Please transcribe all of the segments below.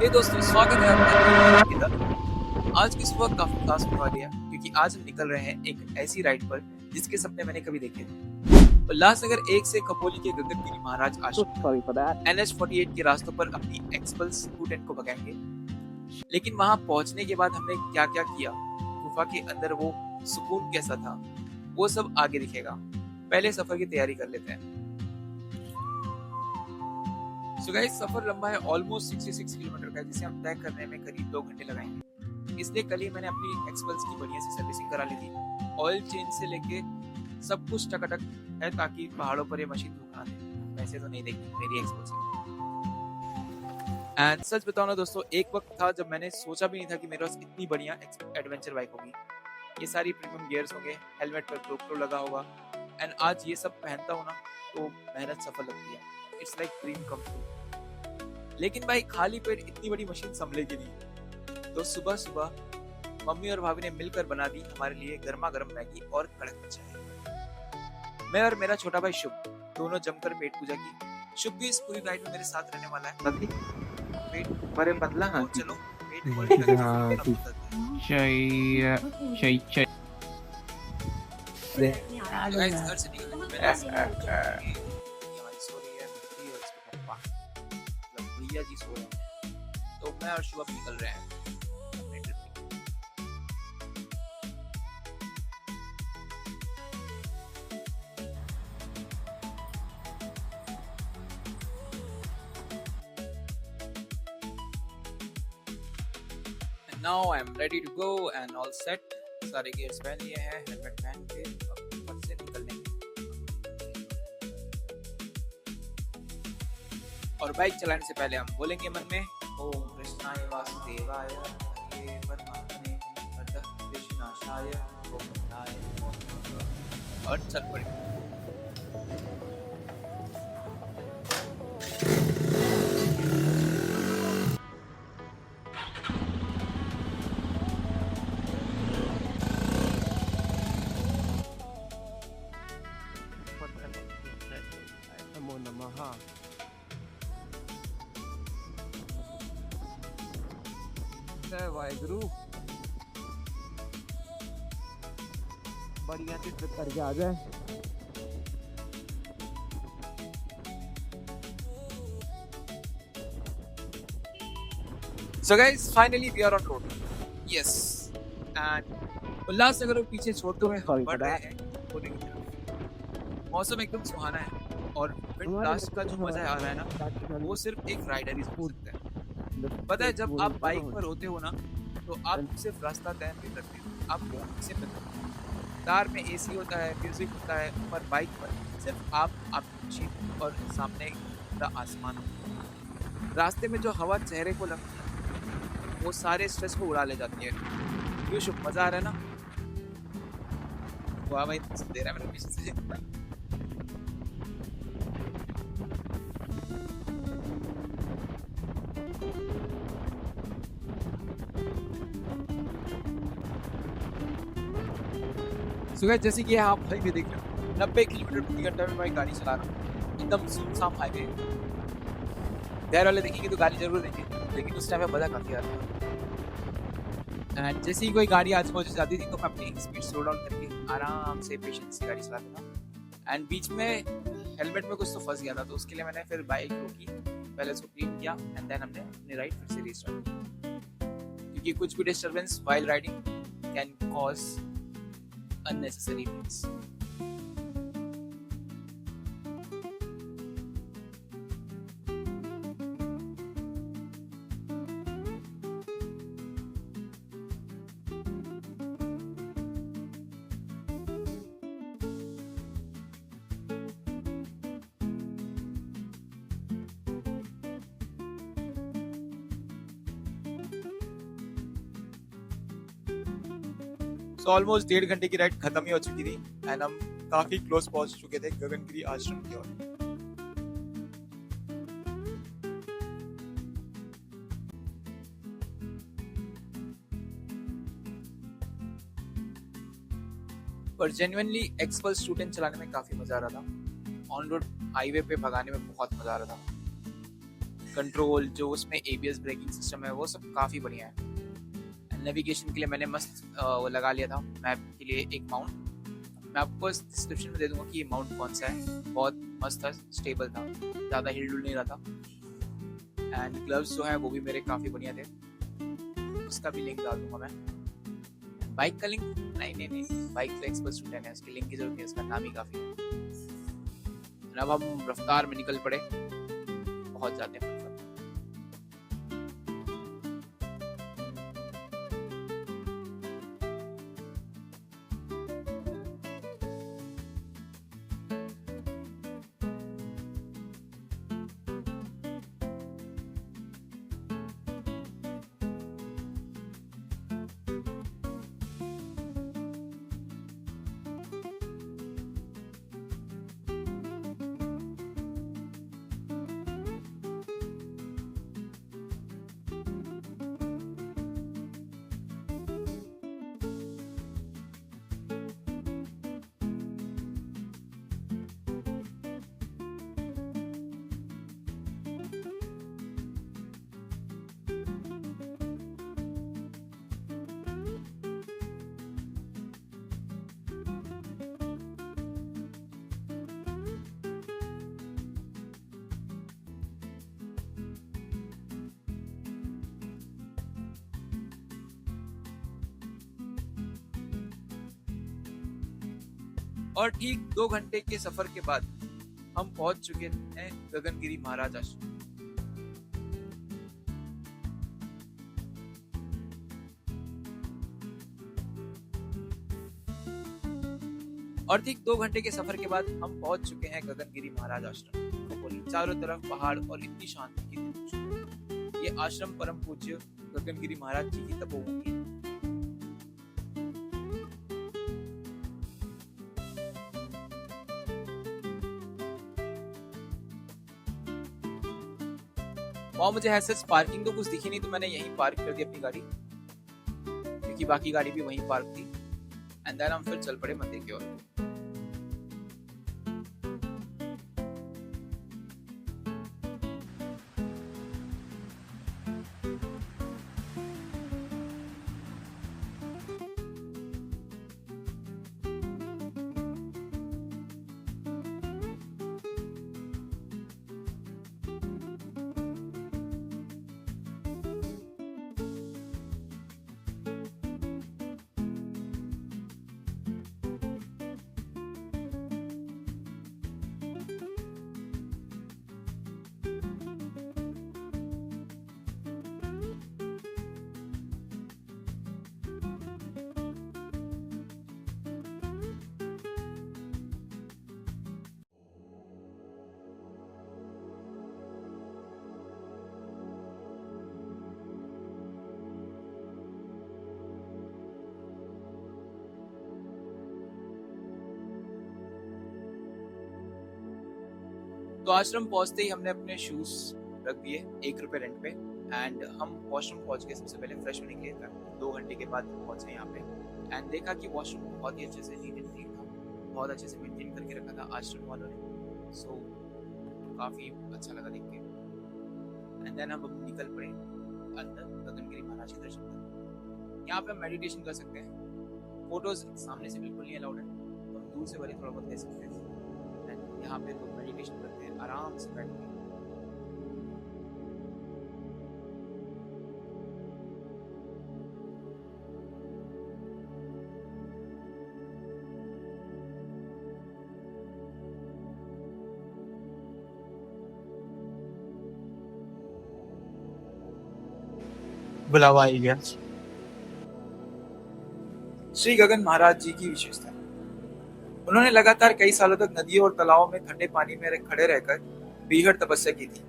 हे दोस्तों, स्वागत है आपका के साथ। आज की सुबह काफी खास होने वाली है क्योंकि आज हम निकल रहे हैं एक ऐसी राइड पर जिसके सपने मैंने कभी देखे थे। उल्लासनगर 1 से खपोली के गगनगिरी महाराज आश्रम NH48 के रास्तों पर अपनी एक्सपल्स स्टूडेंट को भगाएंगे। लेकिन वहां पहुंचने के बाद हमने क्या क्या किया, गुफा के अंदर वो सुकून कैसा था, वो सब आगे दिखेगा। पहले सफर की तैयारी कर लेते हैं। So guys, सफर लंबा है, ऑलमोस्ट 66 किलोमीटर का, जिसे हम तय करने में करीब 2 घंटे लगाएंगे। इसलिए कल ही मैंने अपनी एक्सपल्स की बढ़िया सी सर्विसिंग करा ली थी। ऑयल चेंज से लेके सब कुछ टकाटक है ताकि पहाड़ों पर ये मशीन धोखा ना दे। वैसे तो नहीं देगी मेरी एक्सपल्स है। एंड सच बताओ ना दोस्तों, एक वक्त था जब मैंने सोचा भी नहीं था कि मेरे पास इतनी बढ़िया एडवेंचर बाइक होगी। ये सारी प्रीमियम गियर्स होंगे, हेलमेट पर GoPro लगा होगा, एंड आज ये सब पहनता हूँ ना तो मेहनत सफल लगती है। It's like dream come true. लेकिन भाई खाली पेट इतनी बड़ी मशीन संभलेगी नहीं, तो सुबह सुबह मम्मी और भाभी ने मिलकर बना दी हमारे लिए गर्मा गर्म मैगी और कड़क चाय। मैं और मेरा छोटा भाई शुभ दोनों जमकर पेट पूजा की। शुभ भी इस पूरी राइड में मेरे साथ रहने वाला है। तभी पेट बड़े बदला है। चलो पेट घर से निकल भैया जी सो रहे हैं, तो मैं और शुभ निकल रहे हैं अपने ट्रिप पे। Now I'm ready to go and all set। सारे गियर्स पहन लिए हैं, हेलमेट पहन के अब घर से निकलने। और बाइक चलाने से पहले हम बोलेंगे मन में ओम कृष्णाय वासुदेवाय हरे परमात्मने नमः कृष्णाशाय गोविंदाय नमः, और चल पड़े। नमो नमः। जय वाहेगुरु। बढ़िया से ट्रिप करके आ जाए। So guys, finally we are on road. Yes. And Ulhasnagar को पीछे छोड़ते हुए हम बढ़ रहे हैं कोने की तरफ। मौसम एकदम सुहाना है और विंड ब्लास्ट का जो मजा आ रहा है ना, वो सिर्फ एक राइडर ही समझ सकता है। पता है, जब आप बाइक पर होते हो ना तो आप सिर्फ रास्ता तय नहीं करते हो, आप किसी में कार में AC होता है, म्यूजिक होता है, पर बाइक पर सिर्फ आपकी मशीन और सामने पूरा आसमान होता है। रास्ते में जो हवा चेहरे को लगती है वो सारे स्ट्रेस को उड़ा ले जाती है। क्यों शुभ, मजा आ रहा है ना? वाह भाई, दे रहा है मेरे पीछे से। सुबह जैसे कि आप हाईवे देख रहे हो, 90 किलोमीटर प्रति घंटा में मैं गाड़ी चला रहा हूँ, एकदम सुनसान हाईवे। देर वाले देखेंगे तो गाड़ी जरूर देंगे, लेकिन उस टाइम में मजा काफी आ रहा था। एंड जैसे ही कोई गाड़ी आज पहुंच जाती थी तो मैं अपनी स्पीड स्लो डाउन करके आराम से पेशेंस से गाड़ी चलाता था। एंड बीच में हेलमेट में कुछ तो फंस गया था, तो उसके लिए मैंने फिर बाइक रोकी, पहले उसको क्लीन किया एंड देन हमने अपनी राइड फिर से रीस्टार्ट की, क्योंकि कुछ भी disturbance while riding can cause unnecessary things। Almost 1.5 घंटे की राइड खत्म ही हो चुकी थी एंड हम काफी क्लोज पहुंच चुके थे गगनगिरी आश्रम की ओर। पर जेन्युइनली एक्सपल्स स्टूडेंट चलाने में काफी मजा आ रहा था। ऑन रोड हाईवे पे भगाने में बहुत मजा आ रहा था। कंट्रोल, जो उसमें एबीएस ब्रेकिंग सिस्टम है, वो सब काफ़ी बढ़िया है। नेविगेशन के लिए मैंने मस्त वो लगा लिया था, मैप के लिए एक माउंट। मैं आपको डिस्क्रिप्शन में दे दूंगा कि ये माउंट कौन सा है। बहुत मस्त था, स्टेबल था, ज़्यादा हिल डुल नहीं रहा था। एंड ग्लव्स जो है वो भी मेरे काफ़ी बढ़िया थे, उसका भी लिंक डाल दूंगा मैं। बाइक का लिंक नहीं, बाइक तो एक्सपर्ट स्टूडेंट है, उसके लिंक की जरूरत नहीं है, उसका नाम ही काफ़ी है। अब हम रफ्तार में निकल पड़े, बहुत जाते हैं। और ठीक 2 घंटे के सफर के बाद हम पहुंच चुके हैं गगनगिरी महाराज आश्रम। और ठीक 2 घंटे के सफर के बाद हम पहुंच चुके हैं गगनगिरी महाराज आश्रम। चारों तरफ पहाड़ और इतनी शांति की धूप। ये आश्रम परम पूज्य गगनगिरी महाराज जी की तपोभूमि है। वहाँ मुझे ऐसे पार्किंग तो कुछ दिखी नहीं, तो मैंने यहीं पार्क कर दी अपनी गाड़ी, क्योंकि बाकी गाड़ी भी वहीं पार्क थी। एंड देन हम फिर चल पड़े मंदिर की ओर। तो आश्रम पहुंचते ही हमने अपने शूज रख दिए 1 रुपए रेंट पे, एंड हम वॉशरूम पहुंच गए। सबसे पहले फ्रेश होने के लिए 2 घंटे के बाद पहुंचे यहाँ पे। एंड देखा कि वॉशरूम बहुत ही अच्छे से नीट एंड क्लीन था, बहुत अच्छे से मेंटेन करके रखा था आश्रम वालों ने। सो काफी अच्छा लगा देख के। एंड देन हम निकल पड़े अंदर गगनगिरी महाराज के दर्शन कर। यहाँ पे हम मेडिटेशन कर सकते हैं। फोटोज सामने से बिल्कुल नहीं अलाउड है, तो हम दूर से वाली थोड़ा बहुत ले सकते हैं। यहाँ पे लोग मेडिटेशन करते हैं आराम से बैठ के। बुलावा आ गया। श्री गगन महाराज जी की विशेषता, उन्होंने लगातार कई सालों तक नदियों और तालाबों में ठंडे पानी में खड़े रहकर बेहद तपस्या की थी।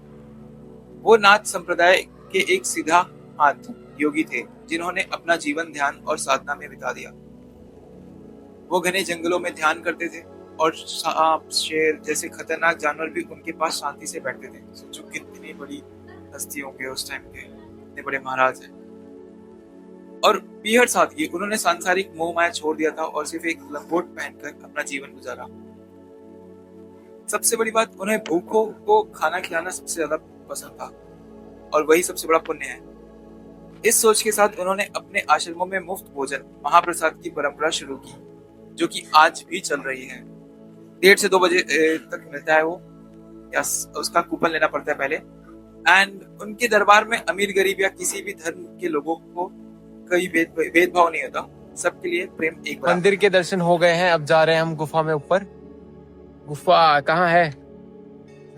वो नाथ संप्रदाय के एक सीधा हाथ योगी थे, जिन्होंने अपना जीवन ध्यान और साधना में बिता दिया। वो घने जंगलों में ध्यान करते थे और सांप, शेर जैसे खतरनाक जानवर भी उनके पास शांति से बैठते थे। सोचो कितनी बड़ी हस्ती होंगे उस टाइम के, इतने बड़े महाराज हैं। और बेहद सादगी, उन्होंने सांसारिक मोह माया छोड़ दिया था और सिर्फ एक लंगोट पहनकर अपना जीवन गुजारा। सबसे बड़ी बात, उन्हें भूखों को खाना खिलाना सबसे ज्यादा पसंद था। और वही सबसे बड़ा पुण्य है। इस सोच के साथ उन्होंने अपने आश्रमों में मुफ्त भोजन महाप्रसाद की परंपरा शुरू की, जो कि आज भी चल रही है। 1:30 से 2 बजे तक मिलता है वो, या उसका कूपन लेना पड़ता है पहले। एंड उनके दरबार में अमीर गरीब या किसी भी धर्म के लोगों को कोई भेदभाव नहीं होता, सबके लिए प्रेम एक बराबर। मंदिर के दर्शन हो गए हैं, अब जा रहे हैं हम गुफा में ऊपर। गुफा कहाँ है?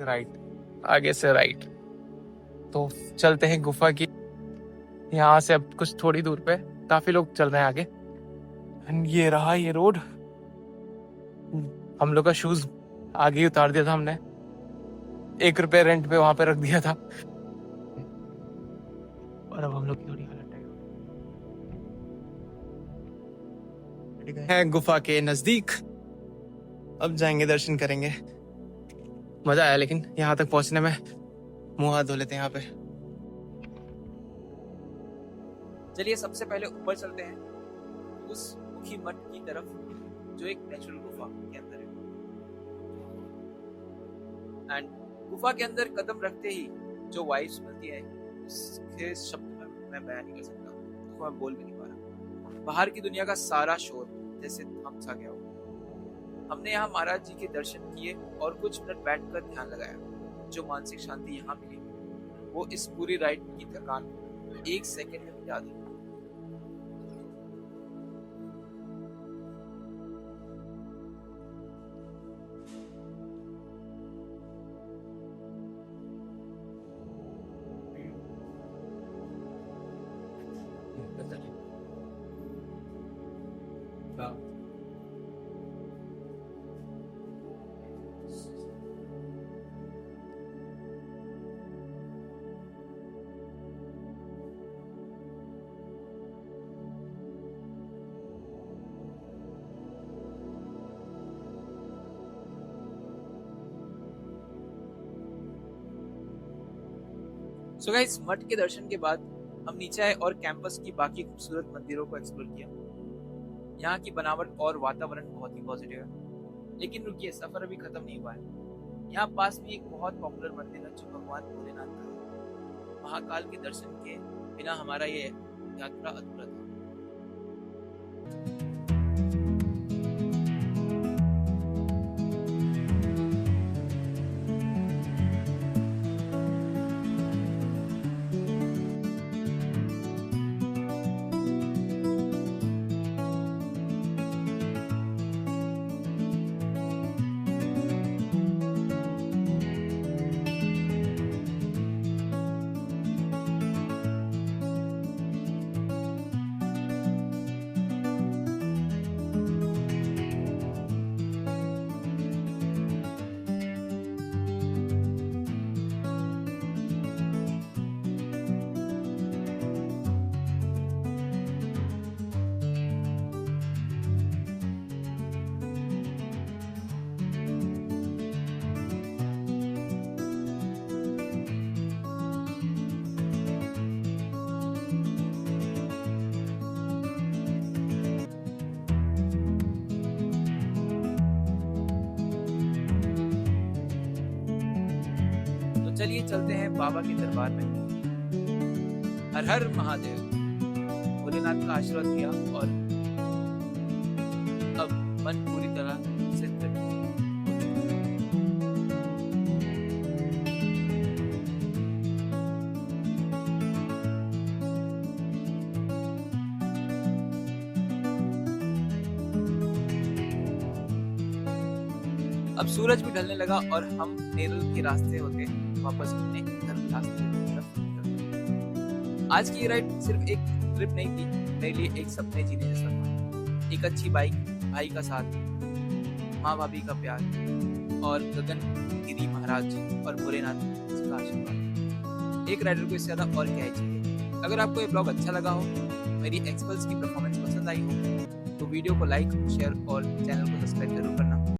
राइट, आगे से राइट। तो चलते हैं गुफा की, यहाँ से अब कुछ थोड़ी दूर पे काफी लोग चल रहे हैं आगे। एंड ये रहा ये रोड। हम लोग का शूज आगे ही उतार दिया था हमने, 1 रुपए रेंट पे वहां पे रख दिया था। और अब हम लोग की थोड़ी हालत है गुफा के नजदीक। अब जाएंगे, दर्शन करेंगे। मजा आया, लेकिन यहाँ तक पहुंचने में मुंह हाथ धो लेते हैं यहाँ पे। चलिए सबसे पहले ऊपर चलते हैं, उस मुखी मठ की तरफ, जो एक नेचुरल गुफा के अंदर है। एंड गुफा के अंदर कदम रखते ही जो वाइब्स मिलती है, उसके शब्द में मैं बयान नहीं कर सकता, तो मैं बोल भी नहीं पा रहा। बाहर की दुनिया का सारा शोर जैसे थम सा गया हो। हमने यहाँ महाराज जी के दर्शन किए और कुछ मिनट बैठकर ध्यान लगाया। जो मानसिक शांति यहाँ मिली, वो इस पूरी राइड की थकान 1 सेकंड में मिटा दी। सो गाइस, मठ के दर्शन के बाद हम नीचे आए और कैंपस की बाकी खूबसूरत मंदिरों को एक्सप्लोर किया। यहाँ की बनावट और वातावरण बहुत ही पॉजिटिव है। लेकिन रुकिए, सफर अभी खत्म नहीं हुआ है। यहाँ पास में एक बहुत पॉपुलर मंदिर है जो भगवान भोलेनाथ का है। महाकाल के दर्शन के बिना हमारा ये यात्रा अधूरा था। चलिए चलते हैं बाबा के दरबार में। हर हर महादेव। भोलेनाथ का आशीर्वाद दिया और अब मन पूरी तरह से तृप्त हो चुका है। अब सूरज भी ढलने लगा और हम नेरुल के रास्ते होते वापस अपने धर्मशास्त्र की तरफ निकल। आज की ये राइड सिर्फ एक ट्रिप नहीं थी, मेरे लिए एक सपने जीने जैसा था। एक अच्छी बाइक, भाई का साथ, माँ भाभी का प्यार और गगन गिरी महाराज और भोलेनाथ जी का आशीर्वाद। एक राइडर को इससे ज्यादा और क्या ही चाहिए। अगर आपको ये ब्लॉग अच्छा लगा हो, मेरी एक्सपल्स की परफॉर्मेंस पसंद आई हो, तो वीडियो को लाइक, शेयर और चैनल को सब्सक्राइब जरूर करना।